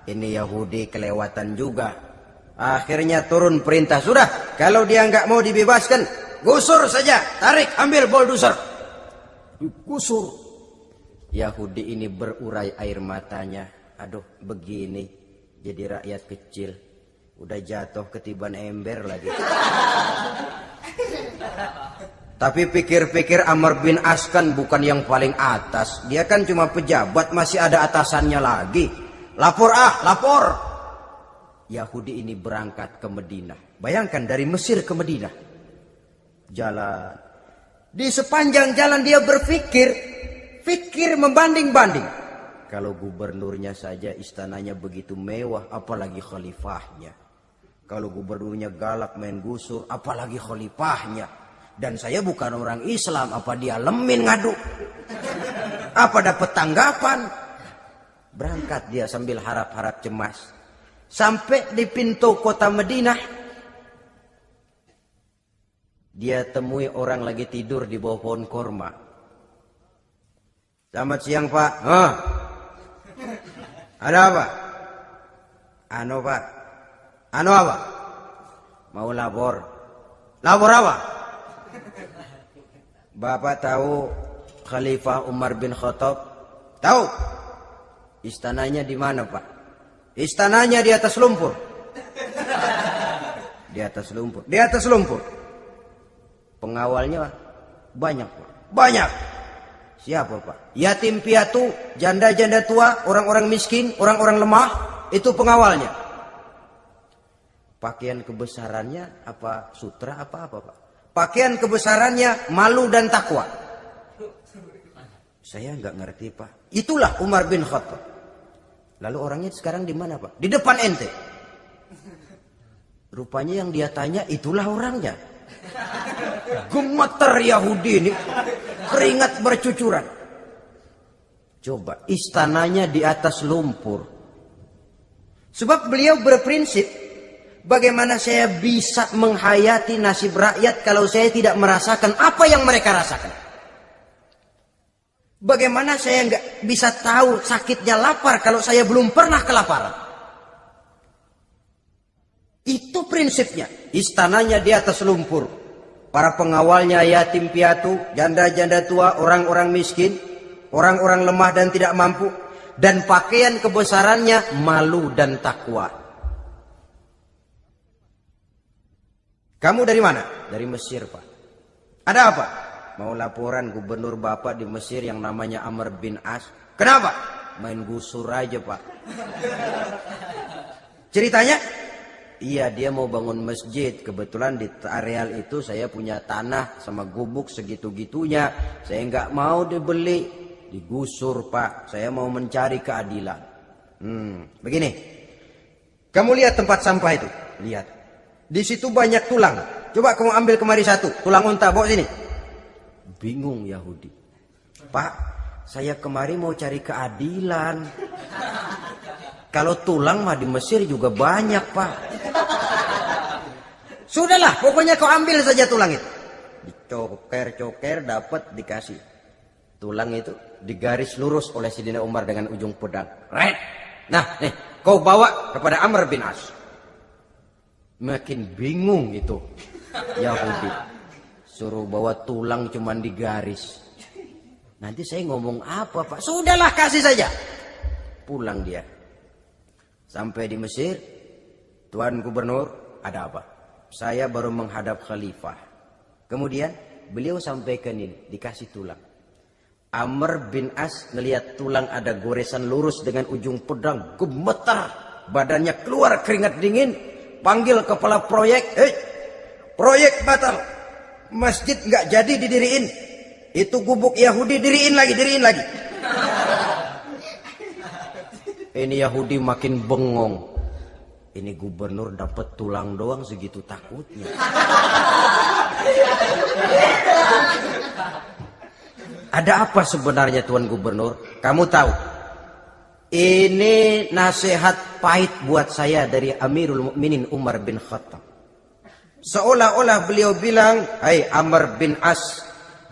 Speaker 1: Ini Yahudi kelewatan juga. Akhirnya turun perintah, sudah, kalau dia nggak mau dibebaskan, gusur saja, tarik, ambil bulldozer. Gusur. Yahudi ini berurai air matanya. Aduh, begini jadi rakyat kecil. Udah jatuh ketiban ember lagi. Tapi pikir-pikir Amr bin As kan bukan yang paling atas. Dia kan cuma pejabat, masih ada atasannya lagi. Lapor, lapor. Yahudi ini berangkat ke Madinah. Bayangkan dari Mesir ke Madinah. Jalan. Di sepanjang jalan dia berpikir membanding-banding. Kalau gubernurnya saja istananya begitu mewah, apalagi khalifahnya. Kalau gubernurnya galak main gusur, apalagi khalifahnya. Dan saya bukan orang Islam, apa dia lemin ngadu? Apa dapat tanggapan? Berangkat dia sambil harap-harap cemas. Sampai di pintu kota Madinah, dia temui orang lagi tidur di bawah pohon korma. Selamat siang, Pak. Ada apa? Pak. Apa? Mau lapor. Lapor apa? Bapak tahu Khalifah Umar bin Khattab? Tahu? Istananya di mana, Pak? Istananya di atas lumpur. Di atas lumpur. Di atas lumpur. Pengawalnya banyak, Pak. Banyak. Siapa, Pak? Yatim piatu, janda-janda tua, orang-orang miskin, orang-orang lemah, itu pengawalnya. Pakaian kebesarannya apa sutra apa, Pak? Pakaian kebesarannya malu dan takwa. Saya nggak ngerti, Pak. Itulah Umar bin Khattab. Lalu orangnya sekarang di mana, Pak? Di depan ente. Rupanya yang dia tanya itulah orangnya. Gemeter Yahudi ini, keringat bercucuran. Coba, istananya di atas lumpur. Sebab beliau berprinsip, bagaimana saya bisa menghayati nasib rakyat kalau saya tidak merasakan apa yang mereka rasakan? Bagaimana saya nggak bisa tahu sakitnya lapar kalau saya belum pernah kelaparan? Itu prinsipnya. Istananya di atas lumpur. Para pengawalnya yatim piatu, janda-janda tua, orang-orang miskin, orang-orang lemah dan tidak mampu. Dan pakaian kebesarannya malu dan takwa. Kamu dari mana? Dari Mesir, Pak. Ada apa? Mau laporan gubernur Bapak di Mesir yang namanya Amr bin As. Kenapa? Main gusur aja, Pak. Ceritanya? Iya, dia mau bangun masjid. Kebetulan di areal itu saya punya tanah sama gubuk segitu-gitunya. Saya nggak mau dibeli. Digusur, Pak. Saya mau mencari keadilan. Begini. Kamu lihat tempat sampah itu? Lihat. Di situ banyak tulang. Coba kamu ambil kemari satu, tulang unta, bawa sini. Bingung Yahudi. Pak, saya kemari mau cari keadilan. Kalau tulang mah di Mesir juga banyak, Pak. Sudahlah, pokoknya kau ambil saja tulang itu. Dicoker-coker, dapat, dikasih. Tulang itu digaris lurus oleh Sayyidina Umar dengan ujung pedang. Red. Nah, nih, kau bawa kepada Amr bin As. Makin bingung itu Yahudi. Suruh bawa tulang cuman digaris. Nanti saya ngomong apa, Pak? Sudahlah, kasih saja. Pulang dia. Sampai di Mesir, Tuan Gubernur, ada apa? Saya baru menghadap khalifah. Kemudian beliau sampaikan ini, dikasih tulang. Amr bin As ngelihat tulang ada goresan lurus dengan ujung pedang, gemetar, badannya keluar keringat dingin, panggil kepala proyek, proyek batal, masjid nggak jadi didiriin, itu gubuk Yahudi diriin lagi. Ini Yahudi makin bengong, ini gubernur dapat tulang doang segitu takutnya. Ada apa sebenarnya Tuan Gubernur? Kamu tahu, ini nasihat pahit buat saya dari Amirul Mukminin Umar bin Khattab. Seolah-olah beliau bilang, hai Amr bin As,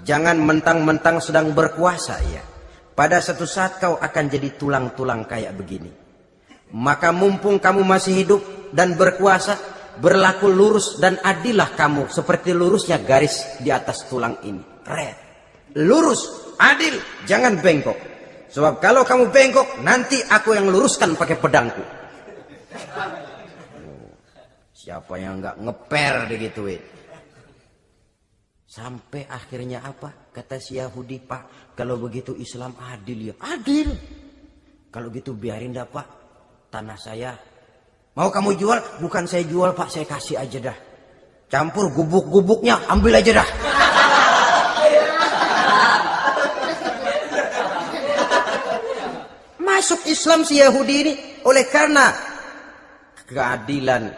Speaker 1: jangan mentang-mentang sedang berkuasa ya. Pada satu saat kau akan jadi tulang-tulang kayak begini. Maka mumpung kamu masih hidup dan berkuasa, berlaku lurus dan adillah kamu seperti lurusnya garis di atas tulang ini. Red. Lurus, adil, jangan bengkok. Sebab kalau kamu bengkok, nanti aku yang luruskan pakai pedangku. Siapa yang nggak ngeper digituin? Sampai akhirnya apa? Kata si Yahudi, Pak, kalau begitu Islam adil ya. Adil. Kalau gitu biarin dah, Pak. Tanah saya. Mau kamu jual? Bukan saya jual, Pak, saya kasih aja dah. Campur gubuk-gubuknya, ambil aja dah. Masuk Islam si Yahudi ini oleh karena keadilan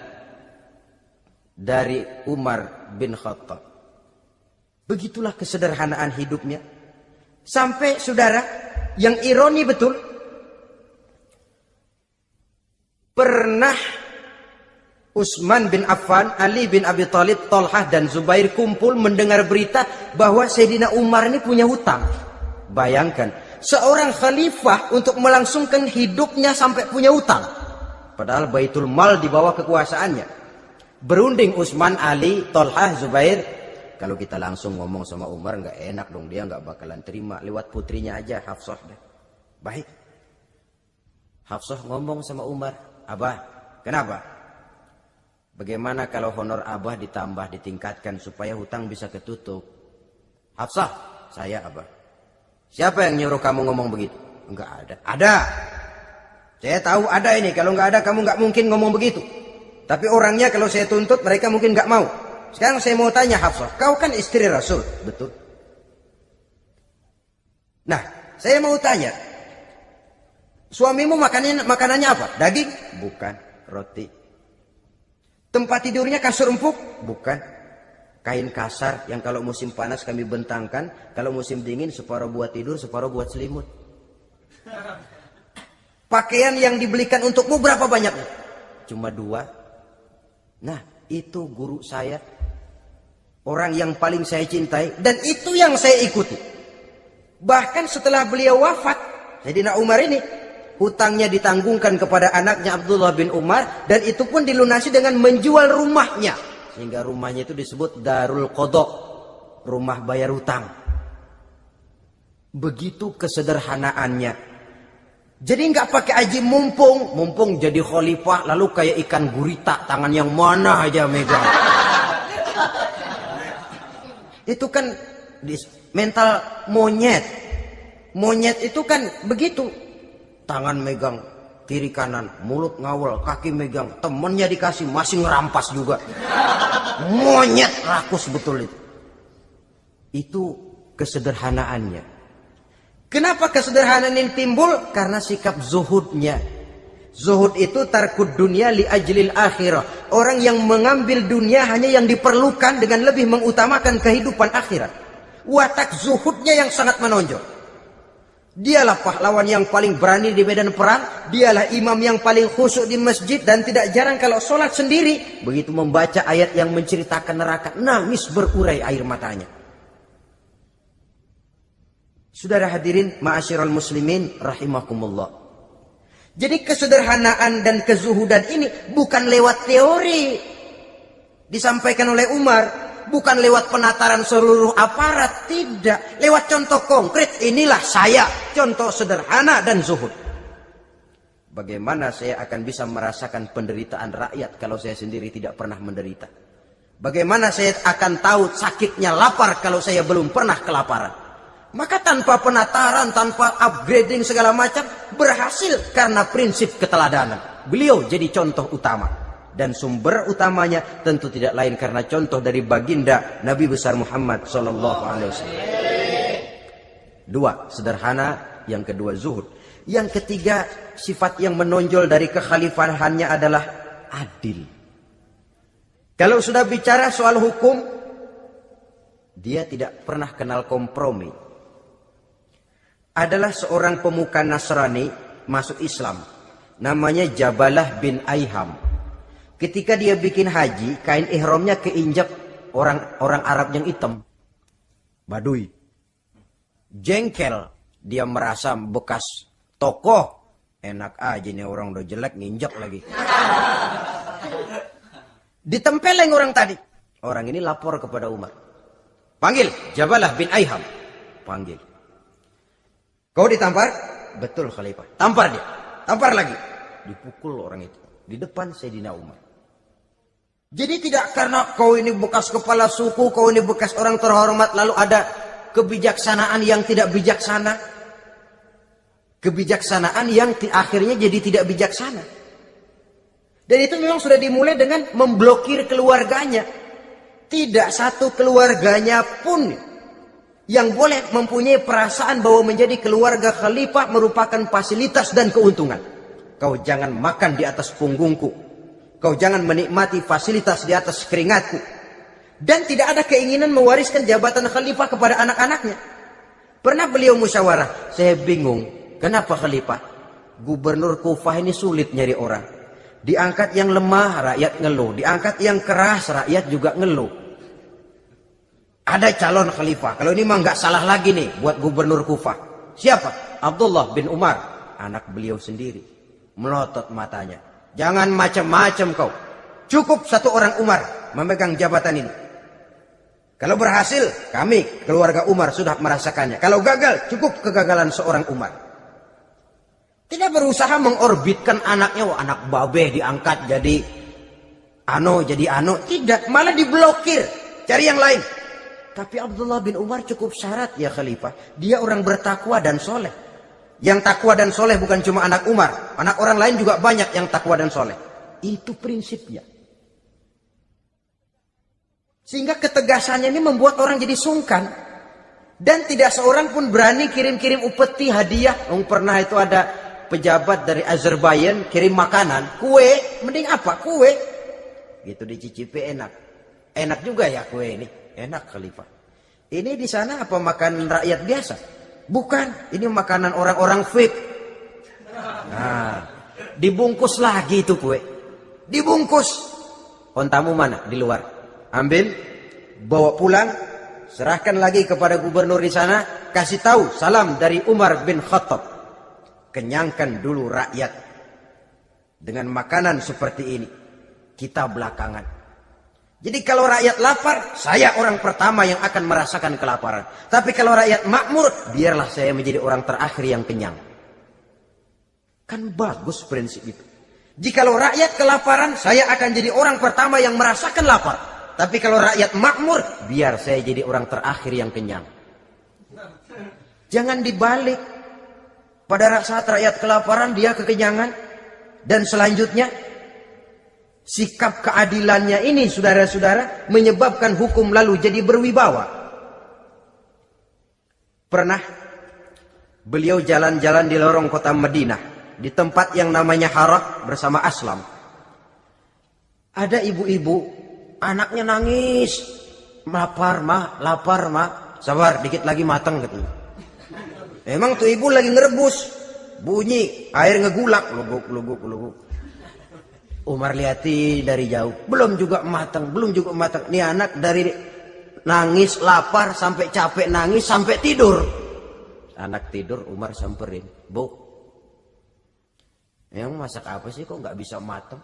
Speaker 1: dari Umar bin Khattab. Begitulah kesederhanaan hidupnya. Sampai saudara, yang ironi betul, pernah Utsman bin Affan, Ali bin Abi Thalib, Thalhah dan Zubair kumpul mendengar berita bahwa Sayyidina Umar ini punya hutang. Bayangkan, seorang khalifah untuk melangsungkan hidupnya sampai punya hutang. Padahal Baitul Mal di bawah kekuasaannya. Berunding Utsman, Ali, Thalhah, Zubair. Kalau kita langsung ngomong sama Umar nggak enak dong, dia nggak bakalan terima. Lewat putrinya aja, Hafsah. Baik. Hafsah ngomong sama Umar, Abah, kenapa? Bagaimana kalau honor Abah ditambah, ditingkatkan supaya hutang bisa ketutup? Hafsah, saya Abah. Siapa yang nyuruh kamu ngomong begitu? Enggak ada. Ada. Saya tahu ada ini. Kalau enggak ada, kamu enggak mungkin ngomong begitu. Tapi orangnya kalau saya tuntut, mereka mungkin enggak mau. Sekarang saya mau tanya Hafsah. Kau kan istri Rasul. Betul. Nah, saya mau tanya. Suamimu makanannya apa? Daging? Bukan. Roti. Tempat tidurnya kasur empuk? Bukan. Kain kasar yang kalau musim panas kami bentangkan, kalau musim dingin separuh buat tidur, separuh buat selimut. Pakaian yang dibelikan untukmu berapa banyaknya? Cuma 2. Nah, itu guru saya, orang yang paling saya cintai, dan itu yang saya ikuti. Bahkan setelah beliau wafat, Sayyidina Umar ini hutangnya ditanggungkan kepada anaknya Abdullah bin Umar, dan itu pun dilunasi dengan menjual rumahnya. Sehingga rumahnya itu disebut Darul Qadha, rumah bayar hutang. Begitu kesederhanaannya. Jadi nggak pakai aji mumpung jadi khalifah lalu kayak ikan gurita, tangan yang mana aja megang. Itu kan mental monyet. Monyet itu kan begitu. Tangan megang kiri kanan, mulut ngawal, kaki megang, temennya dikasih masih ngerampas juga. Monyet rakus betul itu. Itu kesederhanaannya. Kenapa kesederhanaan ini timbul? Karena sikap zuhudnya. Zuhud itu tarkud dunia li ajlil akhirah. Orang yang mengambil dunia hanya yang diperlukan dengan lebih mengutamakan kehidupan akhirat. Watak zuhudnya yang sangat menonjol. Dialah pahlawan yang paling berani di medan perang. Dialah imam yang paling khusyuk di masjid. Dan tidak jarang kalau sholat sendiri, begitu membaca ayat yang menceritakan neraka, nangis berurai air matanya. Saudara hadirin ma'asyiral muslimin rahimakumullah. Jadi kesederhanaan dan kezuhudan ini bukan lewat teori disampaikan oleh Umar, bukan lewat penataran seluruh aparat, tidak. Lewat contoh konkret, inilah saya, contoh sederhana dan zuhud. Bagaimana saya akan bisa merasakan penderitaan rakyat kalau saya sendiri tidak pernah menderita? Bagaimana saya akan tahu sakitnya lapar kalau saya belum pernah kelaparan? Maka tanpa penataran, tanpa upgrading segala macam, berhasil karena prinsip keteladanan. Beliau jadi contoh utama. Dan sumber utamanya tentu tidak lain karena contoh dari baginda Nabi besar Muhammad SAW. Dua, sederhana. Yang kedua, zuhud. Yang ketiga, sifat yang menonjol dari kekhalifahannya adalah adil. Kalau sudah bicara soal hukum, dia tidak pernah kenal kompromi. Adalah seorang pemuka Nasrani masuk Islam. Namanya Jabalah bin Aiham. Ketika dia bikin haji, kain ihramnya keinjak orang Arab yang hitam. Baduy. Jengkel. Dia merasa bekas tokoh. Enak aja nih orang udah jelek nginjak lagi. Ditempeleng orang tadi. Orang ini lapor kepada Umar. Panggil Jabalah bin Aiham. Panggil. Kau ditampar? Betul Khalifah. Tampar dia. Tampar lagi. Dipukul orang itu. Di depan Sayyidina Umar. Jadi tidak karena kau ini bekas kepala suku, kau ini bekas orang terhormat, lalu ada kebijaksanaan yang tidak bijaksana. Kebijaksanaan yang akhirnya jadi tidak bijaksana. Dan itu memang sudah dimulai dengan memblokir keluarganya. Tidak satu keluarganya pun yang boleh mempunyai perasaan bahwa menjadi keluarga khalifah merupakan fasilitas dan keuntungan. Kau jangan makan di atas punggungku. Kau jangan menikmati fasilitas di atas keringatku. Dan tidak ada keinginan mewariskan jabatan khalifah kepada anak-anaknya. Pernah beliau musyawarah. Saya bingung. Kenapa khalifah? Gubernur Kufah ini sulit nyari orang. Diangkat yang lemah, rakyat ngeluh. Diangkat yang keras, rakyat juga ngeluh. Ada calon khalifah. Kalau ini mah nggak salah lagi nih buat gubernur Kufah. Siapa? Abdullah bin Umar. Anak beliau sendiri. Melotot matanya. Jangan macam-macam kau. Cukup satu orang Umar memegang jabatan ini. Kalau berhasil, kami keluarga Umar sudah merasakannya. Kalau gagal, cukup kegagalan seorang Umar. Tidak berusaha mengorbitkan anaknya. Wah, anak babeh diangkat jadi ano. Tidak, malah diblokir. Cari yang lain. Tapi Abdullah bin Umar cukup syarat ya khalifah. Dia orang bertakwa dan soleh. Yang takwa dan soleh bukan cuma anak Umar. Anak orang lain juga banyak yang takwa dan soleh. Itu prinsipnya. Sehingga ketegasannya ini membuat orang jadi sungkan. Dan tidak seorang pun berani kirim-kirim upeti hadiah. Pernah itu ada pejabat dari Azerbaijan kirim makanan. Kue, mending apa? Kue. Gitu dicicipi enak. Enak juga ya kue ini. Enak khalifah. Ini di sana apa makan rakyat biasa? Bukan. Ini makanan orang-orang fake. Nah, dibungkus lagi itu kue. Dibungkus. Ontamu mana? Di luar. Ambil, bawa pulang, serahkan lagi kepada gubernur di sana, kasih tahu salam dari Umar bin Khattab. Kenyangkan dulu rakyat dengan makanan seperti ini. Kita belakangan. Jadi kalau rakyat lapar, saya orang pertama yang akan merasakan kelaparan. Tapi kalau rakyat makmur, biarlah saya menjadi orang terakhir yang kenyang. Kan bagus prinsip itu. Jikalau rakyat kelaparan, saya akan jadi orang pertama yang merasakan lapar. Tapi kalau rakyat makmur, biar saya jadi orang terakhir yang kenyang. Jangan dibalik. Pada saat rakyat kelaparan, dia kekenyangan. Dan selanjutnya, sikap keadilannya ini, saudara-saudara, menyebabkan hukum lalu jadi berwibawa. Pernah beliau jalan-jalan di lorong kota Madinah. di tempat yang namanya Harah bersama Aslam. Ada ibu-ibu, anaknya nangis, lapar mah, sabar dikit lagi matang gitu. Emang tuh ibu lagi ngerebus, bunyi air ngegulak, luguk. Umar lihati dari jauh, belum juga matang. Nih anak dari nangis lapar sampai capek nangis sampai tidur. Anak tidur, Umar samperin, Bu, yang masak apa sih kok nggak bisa matang?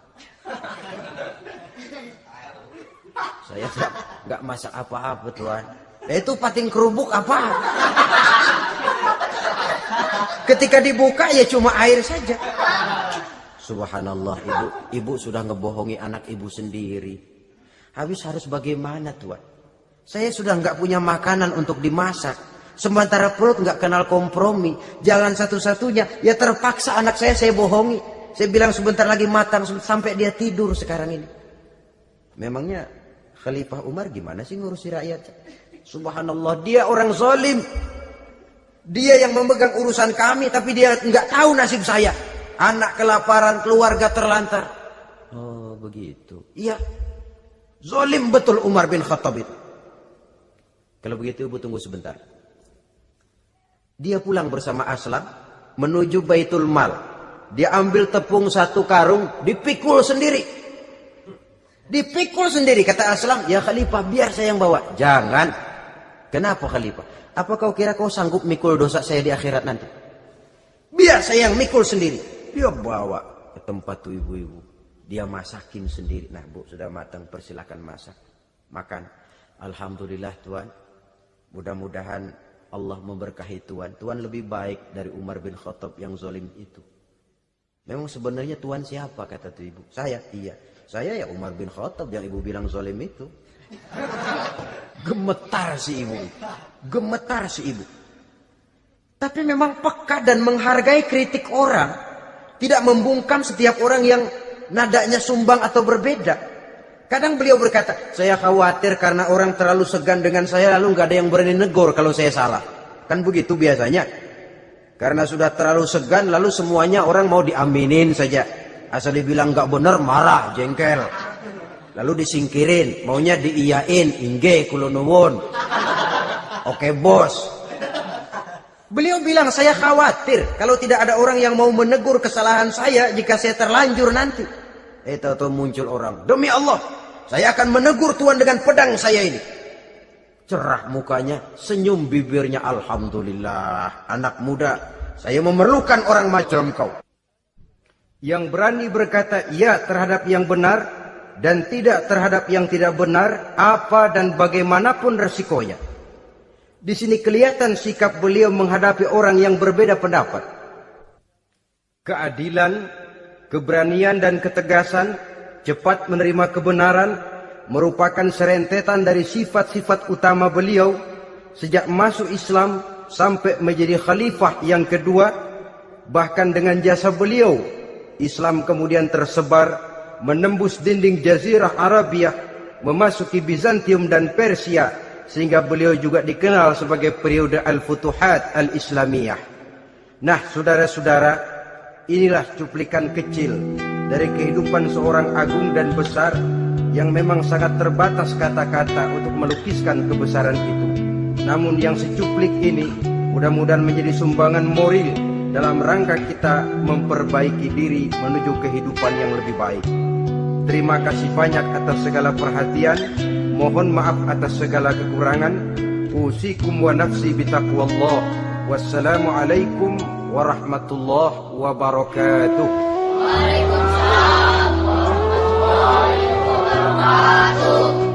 Speaker 1: Saya nggak masak apa-apa tuan. Itu pating kerubuk apa? Ketika dibuka ya cuma air saja. Subhanallah, ibu sudah ngebohongi anak ibu sendiri. Habis harus bagaimana tuan? Saya sudah nggak punya makanan untuk dimasak. Sementara perut nggak kenal kompromi. Jalan satu-satunya ya terpaksa anak saya bohongi. Saya bilang sebentar lagi matang sampai dia tidur sekarang ini. Memangnya Khalifah Umar gimana sih ngurusi rakyat? Subhanallah, dia orang zalim. Dia yang memegang urusan kami tapi dia nggak tahu nasib saya. Anak kelaparan, keluarga terlantar. Oh begitu. Iya. Zalim betul Umar bin Khattab itu. Kalau begitu ibu tunggu sebentar. Dia pulang bersama Aslam menuju Baitul Mal. Dia ambil tepung 1 karung, dipikul sendiri. Dipikul sendiri, kata Aslam, ya Khalifah biar saya yang bawa. Jangan. Kenapa Khalifah? Apa kau kira kau sanggup mikul dosa saya di akhirat nanti? Biar saya yang mikul sendiri. Dia bawa ke tempat tuh ibu-ibu. Dia masakin sendiri. Nah Bu, sudah matang, persilakan masak. Makan. Alhamdulillah Tuan. Mudah-mudahan Allah memberkahi Tuan. Tuan lebih baik dari Umar bin Khattab yang zalim itu. Memang sebenarnya Tuan siapa, kata tuh ibu? Saya. Iya. Saya ya Umar bin Khattab yang ibu bilang zalim itu. Gemetar si ibu. Gemetar si ibu. Tapi memang peka dan menghargai kritik orang. Tidak membungkam setiap orang yang nadanya sumbang atau berbeda. Kadang beliau berkata, saya khawatir karena orang terlalu segan dengan saya lalu nggak ada yang berani negor kalau saya salah. Kan begitu biasanya. Karena sudah terlalu segan lalu semuanya orang mau diaminin saja. Asal dibilang nggak benar marah, jengkel. Lalu disingkirin, maunya diiyain, inge kulunuwun. Oke bos. Beliau bilang saya khawatir kalau tidak ada orang yang mau menegur kesalahan saya jika saya terlanjur nanti. Tahu muncul orang. Demi Allah, saya akan menegur Tuhan dengan pedang saya ini. Cerah mukanya, senyum bibirnya. Alhamdulillah, anak muda, saya memerlukan orang macam kau. Yang berani berkata ya terhadap yang benar dan tidak terhadap yang tidak benar, apa dan bagaimanapun resikonya. Di sini kelihatan sikap beliau menghadapi orang yang berbeda pendapat. Keadilan, keberanian dan ketegasan, cepat menerima kebenaran, merupakan serentetan dari sifat-sifat utama beliau sejak masuk Islam sampai menjadi khalifah yang kedua. Bahkan dengan jasa beliau, Islam kemudian tersebar, menembus dinding Jazirah Arabia, memasuki Bizantium dan Persia, sehingga beliau juga dikenal sebagai periode Al-Futuhat Al-Islamiyah. Nah, saudara-saudara, inilah cuplikan kecil dari kehidupan seorang agung dan besar yang memang sangat terbatas kata-kata untuk melukiskan kebesaran itu. Namun yang secuplik ini mudah-mudahan menjadi sumbangan moral dalam rangka kita memperbaiki diri menuju kehidupan yang lebih baik. Terima kasih banyak atas segala perhatian. Mohon maaf atas segala kekurangan. Usikum wa nafsi bitaqwallah. Wassalamualaikum warahmatullahi wabarakatuh.
Speaker 2: Waalaikumsalam warahmatullahi wabarakatuh.